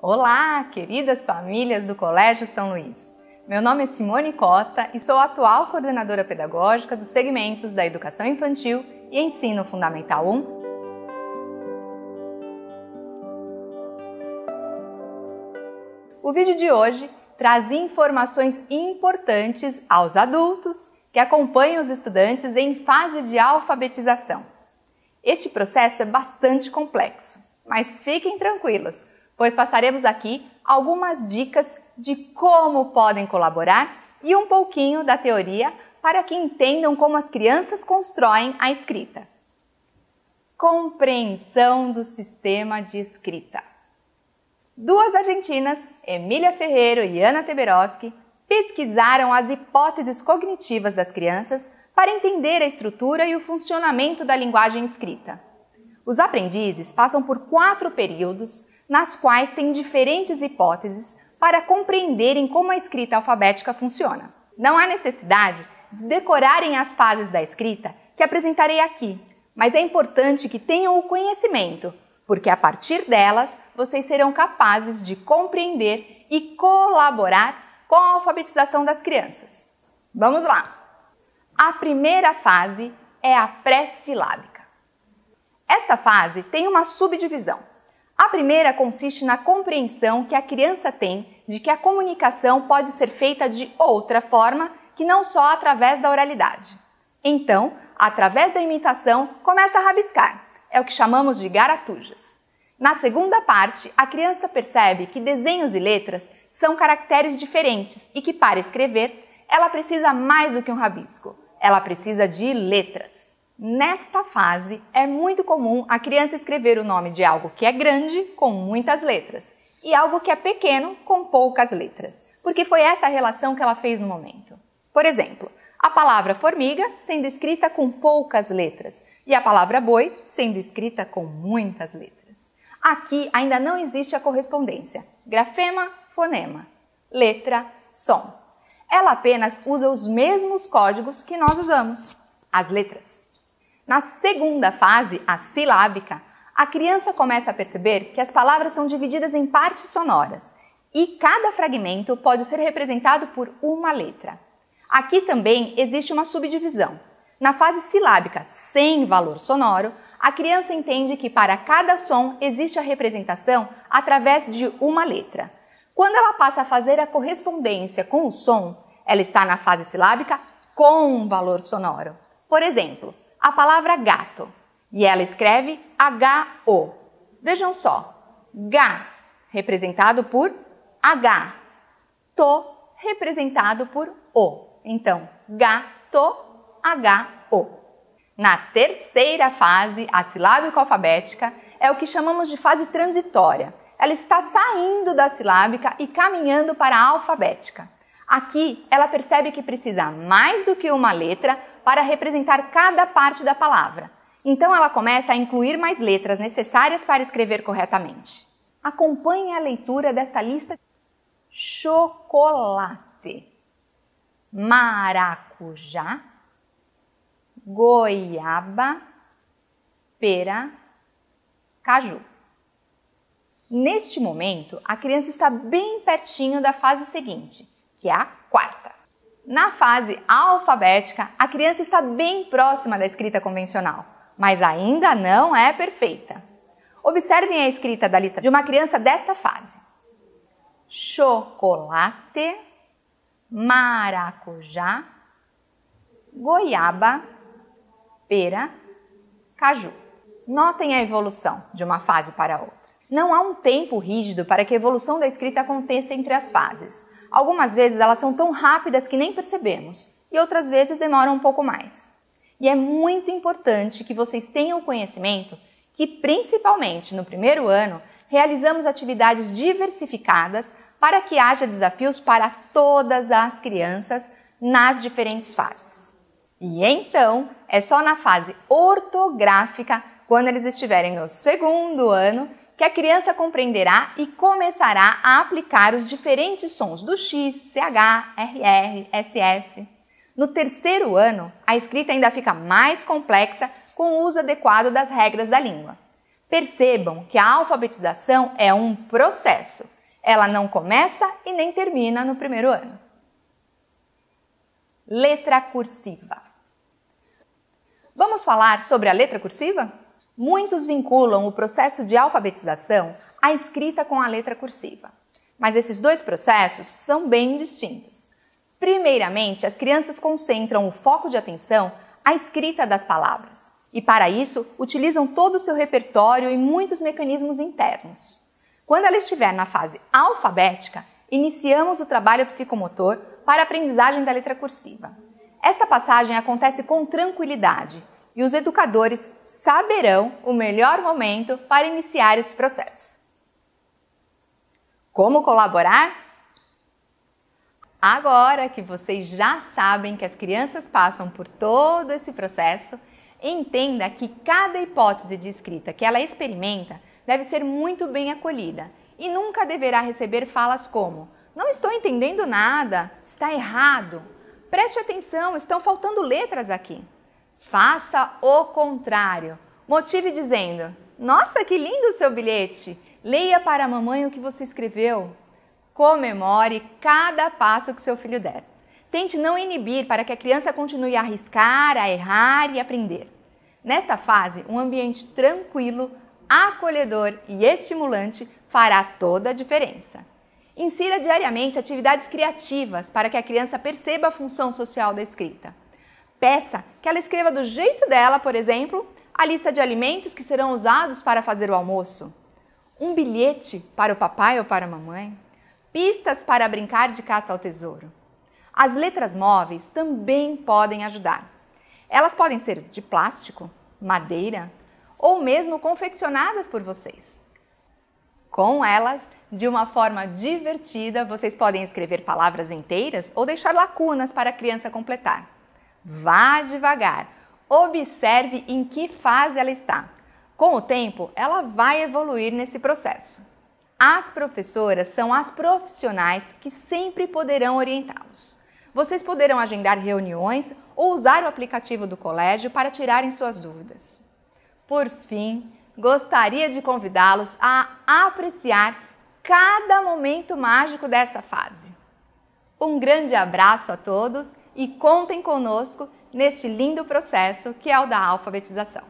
Olá, queridas famílias do Colégio São Luís! Meu nome é Simone Costa e sou a atual coordenadora pedagógica dos segmentos da Educação Infantil e Ensino Fundamental 1. O vídeo de hoje traz informações importantes aos adultos que acompanham os estudantes em fase de alfabetização. Este processo é bastante complexo, mas fiquem tranquilos, pois passaremos aqui algumas dicas de como podem colaborar e um pouquinho da teoria para que entendam como as crianças constroem a escrita. Compreensão do sistema de escrita. Duas argentinas, Emília Ferreiro e Ana Teberoski, pesquisaram as hipóteses cognitivas das crianças para entender a estrutura e o funcionamento da linguagem escrita. Os aprendizes passam por 4 períodos, nas quais têm diferentes hipóteses para compreenderem como a escrita alfabética funciona. Não há necessidade de decorarem as fases da escrita que apresentarei aqui, mas é importante que tenham o conhecimento, porque a partir delas vocês serão capazes de compreender e colaborar com a alfabetização das crianças. Vamos lá! A primeira fase é a pré-silábica. Esta fase tem uma subdivisão. A primeira consiste na compreensão que a criança tem de que a comunicação pode ser feita de outra forma que não só através da oralidade. Então, através da imitação, começa a rabiscar. É o que chamamos de garatujas. Na segunda parte, a criança percebe que desenhos e letras são caracteres diferentes e que, para escrever, ela precisa mais do que um rabisco. Ela precisa de letras. Nesta fase, é muito comum a criança escrever o nome de algo que é grande, com muitas letras, e algo que é pequeno, com poucas letras, porque foi essa a relação que ela fez no momento. Por exemplo, a palavra formiga sendo escrita com poucas letras e a palavra boi sendo escrita com muitas letras. Aqui ainda não existe a correspondência, grafema, fonema, letra, som. Ela apenas usa os mesmos códigos que nós usamos, as letras. Na segunda fase, a silábica, a criança começa a perceber que as palavras são divididas em partes sonoras e cada fragmento pode ser representado por uma letra. Aqui também existe uma subdivisão. Na fase silábica sem valor sonoro, a criança entende que para cada som existe a representação através de uma letra. Quando ela passa a fazer a correspondência com o som, ela está na fase silábica com valor sonoro. Por exemplo, a palavra gato, e ela escreve H-O. Vejam só, Gá, representado por H, To, representado por O. Então, gato, H-O. Na terceira fase, a silábica alfabética, é o que chamamos de fase transitória. Ela está saindo da silábica e caminhando para a alfabética. Aqui, ela percebe que precisa mais do que uma letra para representar cada parte da palavra. Então, ela começa a incluir mais letras necessárias para escrever corretamente. Acompanhe a leitura desta lista. Chocolate, maracujá, goiaba, pera, caju. Neste momento, a criança está bem pertinho da fase seguinte, que é a quarta. Na fase alfabética, a criança está bem próxima da escrita convencional, mas ainda não é perfeita. Observem a escrita da lista de uma criança desta fase. Chocolate, maracujá, goiaba, pera, caju. Notem a evolução de uma fase para outra. Não há um tempo rígido para que a evolução da escrita aconteça entre as fases. Algumas vezes elas são tão rápidas que nem percebemos e outras vezes demoram um pouco mais. E é muito importante que vocês tenham conhecimento que, principalmente no primeiro ano, realizamos atividades diversificadas para que haja desafios para todas as crianças nas diferentes fases. E então, é só na fase ortográfica, quando eles estiverem no segundo ano, que a criança compreenderá e começará a aplicar os diferentes sons do X, CH, RR, SS. No terceiro ano, a escrita ainda fica mais complexa com o uso adequado das regras da língua. Percebam que a alfabetização é um processo. Ela não começa e nem termina no primeiro ano. Letra cursiva. Vamos falar sobre a letra cursiva? Muitos vinculam o processo de alfabetização à escrita com a letra cursiva. Mas esses dois processos são bem distintos. Primeiramente, as crianças concentram o foco de atenção à escrita das palavras. E para isso, utilizam todo o seu repertório e muitos mecanismos internos. Quando ela estiver na fase alfabética, iniciamos o trabalho psicomotor para a aprendizagem da letra cursiva. Esta passagem acontece com tranquilidade e os educadores saberão o melhor momento para iniciar esse processo. Como colaborar? Agora que vocês já sabem que as crianças passam por todo esse processo, entenda que cada hipótese de escrita que ela experimenta deve ser muito bem acolhida e nunca deverá receber falas como "não estou entendendo nada", "está errado", "preste atenção, estão faltando letras aqui". Faça o contrário. Motive dizendo: "Nossa, que lindo o seu bilhete! Leia para a mamãe o que você escreveu". Comemore cada passo que seu filho der. Tente não inibir para que a criança continue a arriscar, a errar e aprender. Nesta fase, um ambiente tranquilo, acolhedor e estimulante fará toda a diferença. Insira diariamente atividades criativas para que a criança perceba a função social da escrita. Peça que ela escreva do jeito dela, por exemplo, a lista de alimentos que serão usados para fazer o almoço, um bilhete para o papai ou para a mamãe, pistas para brincar de caça ao tesouro. As letras móveis também podem ajudar. Elas podem ser de plástico, madeira ou mesmo confeccionadas por vocês. Com elas, de uma forma divertida, vocês podem escrever palavras inteiras ou deixar lacunas para a criança completar. Vá devagar, observe em que fase ela está. Com o tempo, ela vai evoluir nesse processo. As professoras são as profissionais que sempre poderão orientá-los. Vocês poderão agendar reuniões ou usar o aplicativo do colégio para tirarem suas dúvidas. Por fim, gostaria de convidá-los a apreciar cada momento mágico dessa fase. Um grande abraço a todos e contem conosco neste lindo processo que é o da alfabetização.